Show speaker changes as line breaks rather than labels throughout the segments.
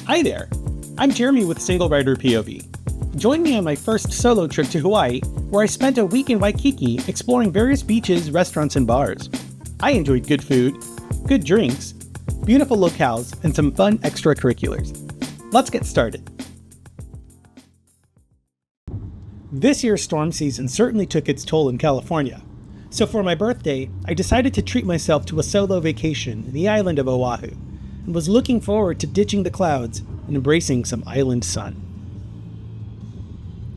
Hi there, I'm Jeremy with Single Rider POV. Join me on my first solo trip to Hawaii, where I spent a week in Waikiki exploring various beaches, restaurants, and bars. I enjoyed good food, good drinks, beautiful locales, and some fun extracurriculars. Let's get started. This year's storm season certainly took its toll in California. So for my birthday, I decided to treat myself to a solo vacation in the island of Oahu, and was looking forward to ditching the clouds and embracing some island sun.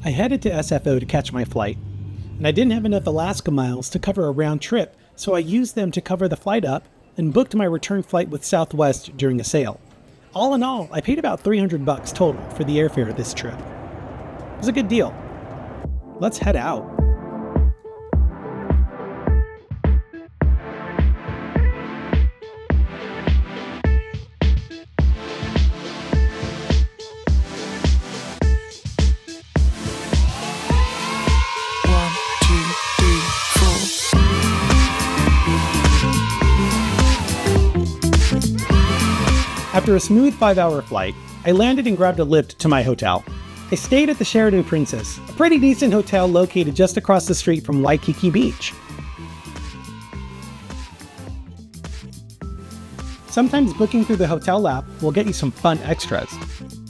I headed to SFO to catch my flight, and I didn't have enough Alaska miles to cover a round trip, so I used them to cover the flight up and booked my return flight with Southwest during a sale. All in all, I paid about $300 total for the airfare this trip. It was a good deal. Let's head out. After a smooth 5-hour flight, I landed and grabbed a lift to my hotel. I stayed at the Sheraton Princess, a pretty decent hotel located just across the street from Waikiki Beach. Sometimes booking through the hotel app will get you some fun extras.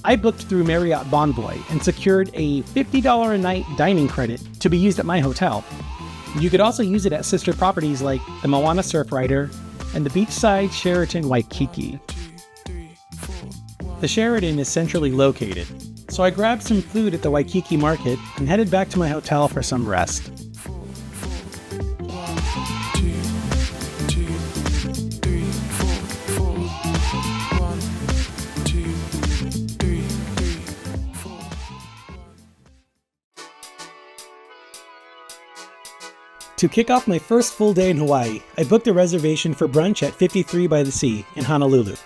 I booked through Marriott Bonvoy and secured a $50 a night dining credit to be used at my hotel. You could also use it at sister properties like the Moana Surf Rider and the beachside Sheraton Waikiki. The Sheraton is centrally located, so I grabbed some food at the Waikiki market and headed back to my hotel for some rest. To kick off my first full day in Hawaii, I booked a reservation for brunch at 53 by the Sea in Honolulu.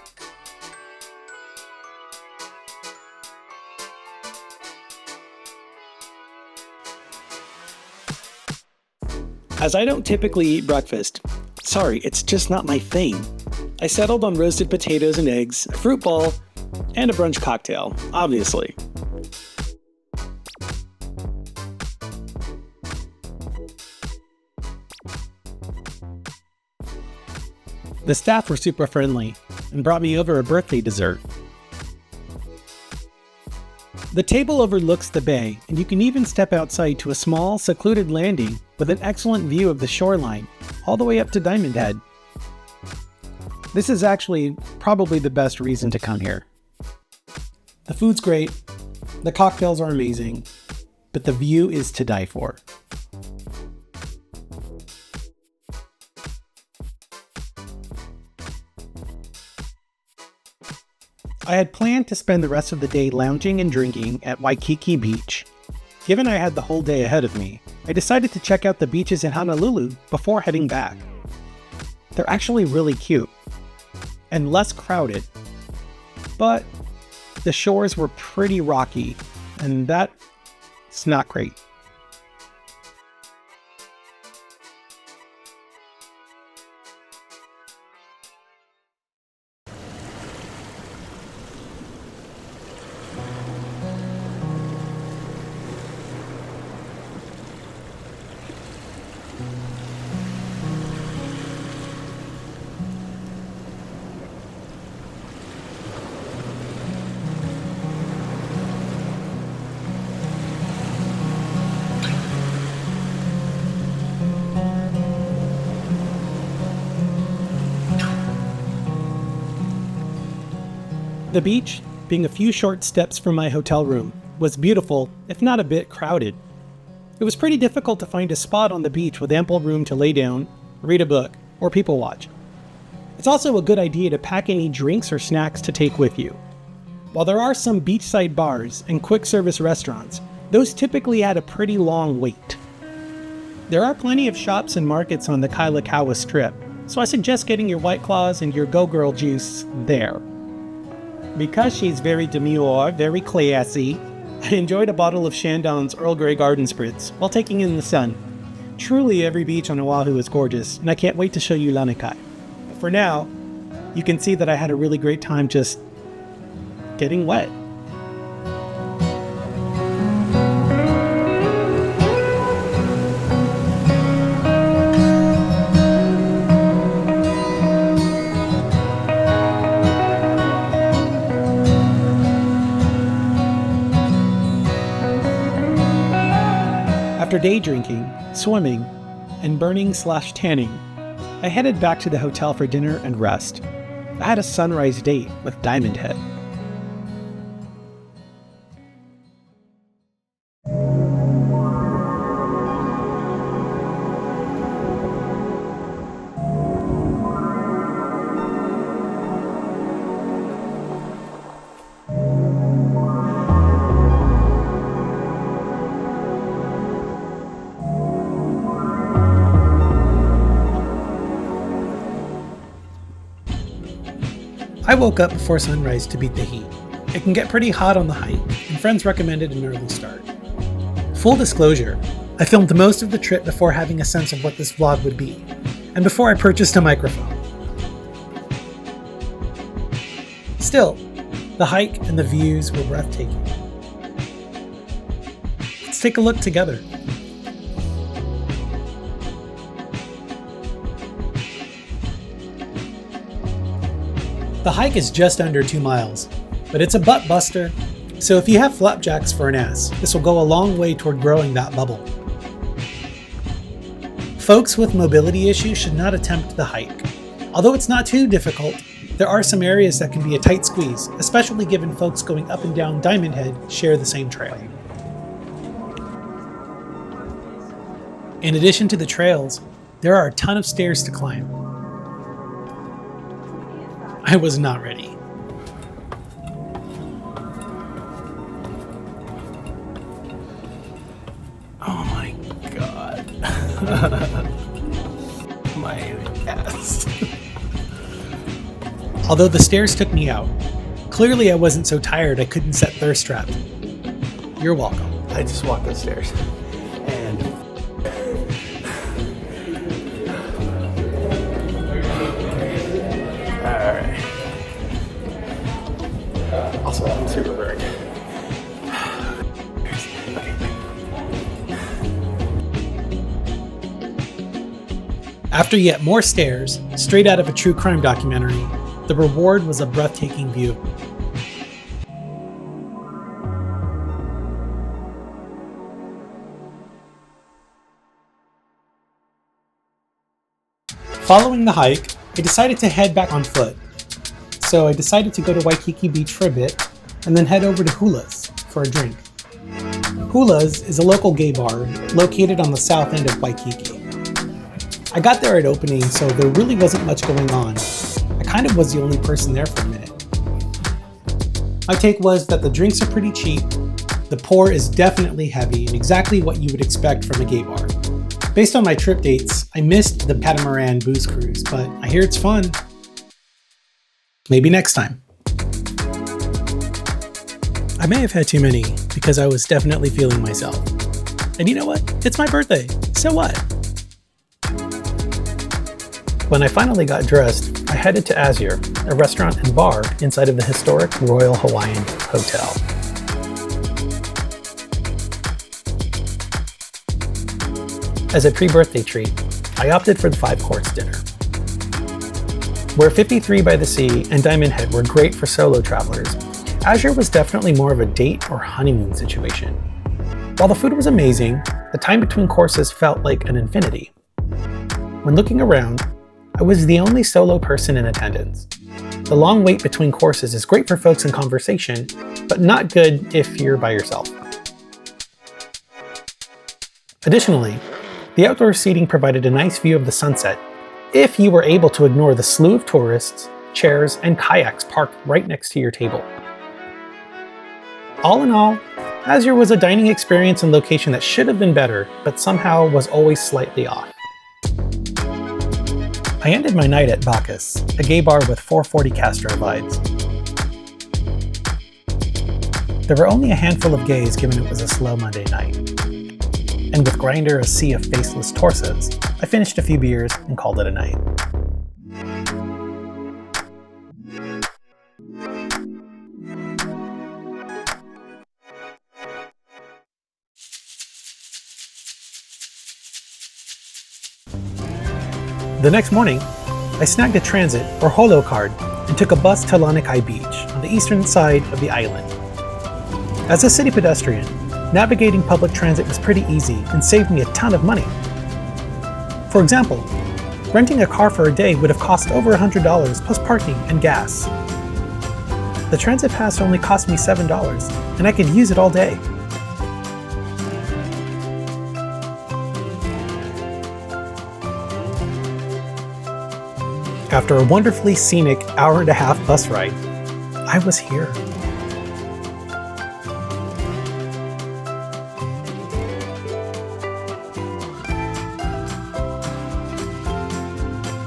As I don't typically eat breakfast, sorry, it's just not my thing. I settled on roasted potatoes and eggs, a fruit bowl, and a brunch cocktail, obviously. The staff were super friendly and brought me over a birthday dessert. The table overlooks the bay, and you can even step outside to a small, secluded landing with an excellent view of the shoreline, all the way up to Diamond Head. This is actually probably the best reason to come here. The food's great, the cocktails are amazing, but the view is to die for. I had planned to spend the rest of the day lounging and drinking at Waikiki Beach. Given I had the whole day ahead of me, I decided to check out the beaches in Honolulu before heading back. They're actually really cute and less crowded, but the shores were pretty rocky, and that's not great. The beach, being a few short steps from my hotel room, was beautiful, if not a bit crowded. It was pretty difficult to find a spot on the beach with ample room to lay down, read a book, or people watch. It's also a good idea to pack any drinks or snacks to take with you. While there are some beachside bars and quick service restaurants, those typically add a pretty long wait. There are plenty of shops and markets on the Kailakaua Strip, so I suggest getting your White Claws and your Go Girl juice there. Because she's very demure, very classy, I enjoyed a bottle of Shandong's Earl Grey Garden Spritz while taking in the sun. Truly every beach on Oahu is gorgeous, and I can't wait to show you Lanikai. But for now, you can see that I had a really great time just getting wet. After day drinking, swimming, and burning/tanning, I headed back to the hotel for dinner and rest. I had a sunrise date with Diamond Head. I woke up before sunrise to beat the heat. It can get pretty hot on the hike, and friends recommended an early start. Full disclosure, I filmed most of the trip before having a sense of what this vlog would be, and before I purchased a microphone. Still, the hike and the views were breathtaking. Let's take a look together. The hike is just under 2 miles, but it's a butt buster, so if you have flapjacks for an ass, this will go a long way toward growing that bubble. Folks with mobility issues should not attempt the hike. Although it's not too difficult, there are some areas that can be a tight squeeze, especially given folks going up and down Diamond Head share the same trail. In addition to the trails, there are a ton of stairs to climb. I was not ready. Oh my god. My ass. Although the stairs took me out, clearly I wasn't so tired I couldn't set thirst trap. You're welcome.
I just walked the stairs and alright. Also, I'm super burned.
After yet more stairs, straight out of a true crime documentary, the reward was a breathtaking view. Following the hike, I decided to head back on foot. So I decided to go to Waikiki Beach for a bit, and then head over to Hula's for a drink. Hula's is a local gay bar located on the south end of Waikiki. I got there at opening, so there really wasn't much going on. I kind of was the only person there for a minute. My take was that the drinks are pretty cheap, the pour is definitely heavy and exactly what you would expect from a gay bar. Based on my trip dates, I missed the catamaran booze cruise, but I hear it's fun. Maybe next time. I may have had too many because I was definitely feeling myself. And you know what? It's my birthday, so what? When I finally got dressed, I headed to Azure, a restaurant and bar inside of the historic Royal Hawaiian Hotel. As a pre-birthday treat, I opted for the 5-course dinner. Where 53 by the Sea and Diamond Head were great for solo travelers, Azure was definitely more of a date or honeymoon situation. While the food was amazing, the time between courses felt like an infinity. When looking around, I was the only solo person in attendance. The long wait between courses is great for folks in conversation, but not good if you're by yourself. Additionally, the outdoor seating provided a nice view of the sunset if you were able to ignore the slew of tourists, chairs, and kayaks parked right next to your table. All in all, Azure was a dining experience and location that should have been better, but somehow was always slightly off. I ended my night at Bacchus, a gay bar with 440 Castro vibes. There were only a handful of gays given it was a slow Monday night. And with Grindr a sea of faceless torsos, I finished a few beers and called it a night. The next morning, I snagged a transit or holo card and took a bus to Lanikai Beach on the eastern side of the island. As a city pedestrian, navigating public transit was pretty easy and saved me a ton of money. For example, renting a car for a day would have cost over $100 plus parking and gas. The transit pass only cost me $7, and I could use it all day. After a wonderfully scenic hour-and-a-half bus ride, I was here.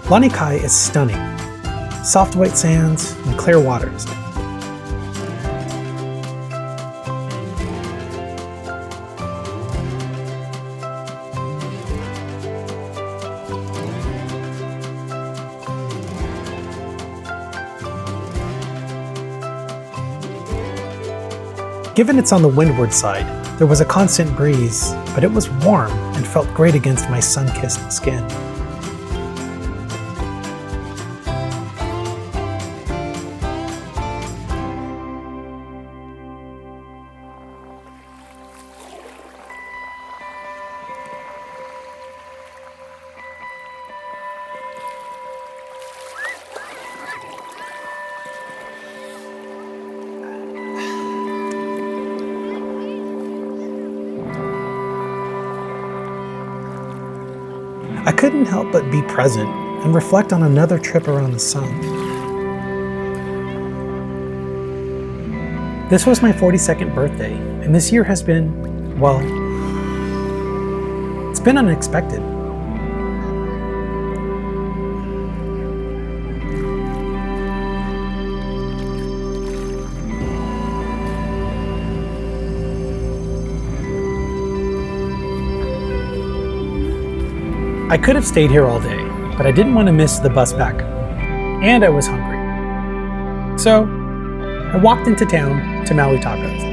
Lanikai is stunning. Soft white sands and clear waters. Given it's on the windward side, there was a constant breeze, but it was warm and felt great against my sun-kissed skin. I couldn't help but be present and reflect on another trip around the sun. This was my 42nd birthday, and this year has been, well, it's been unexpected. I could have stayed here all day, but I didn't want to miss the bus back. And I was hungry. So, I walked into town to Maui Tacos.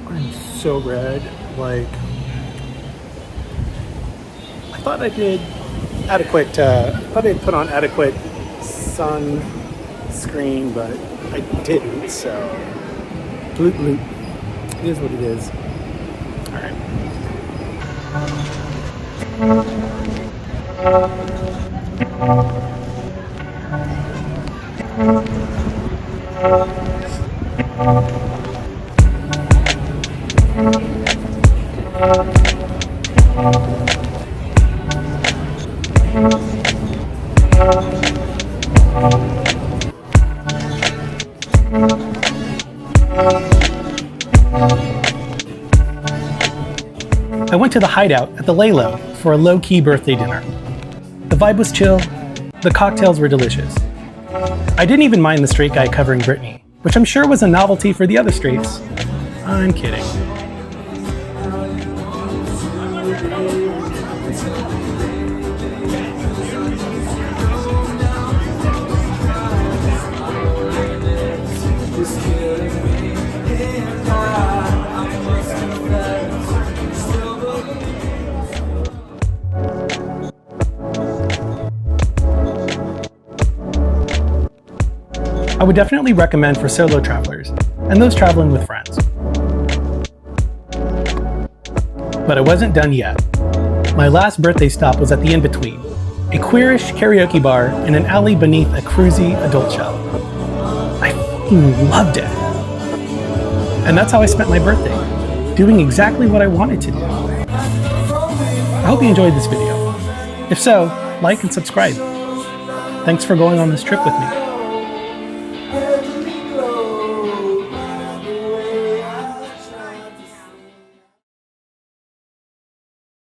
I'm so red, like, I thought I did adequate, put on adequate sunscreen, but I didn't, so bloop bloop, it is what it is. Alright. I went to the Hideout at the Laylow for a low-key birthday dinner. The vibe was chill, the cocktails were delicious. I didn't even mind the straight guy covering Brittany, which I'm sure was a novelty for the other straights. I'm kidding. I would definitely recommend for solo travelers and those traveling with friends. But I wasn't done yet. My last birthday stop was at the In-Between, a queerish karaoke bar in an alley beneath a cruisy adult shop. I f***ing loved it. And that's how I spent my birthday, doing exactly what I wanted to do. I hope you enjoyed this video. If so, like and subscribe. Thanks for going on this trip with me.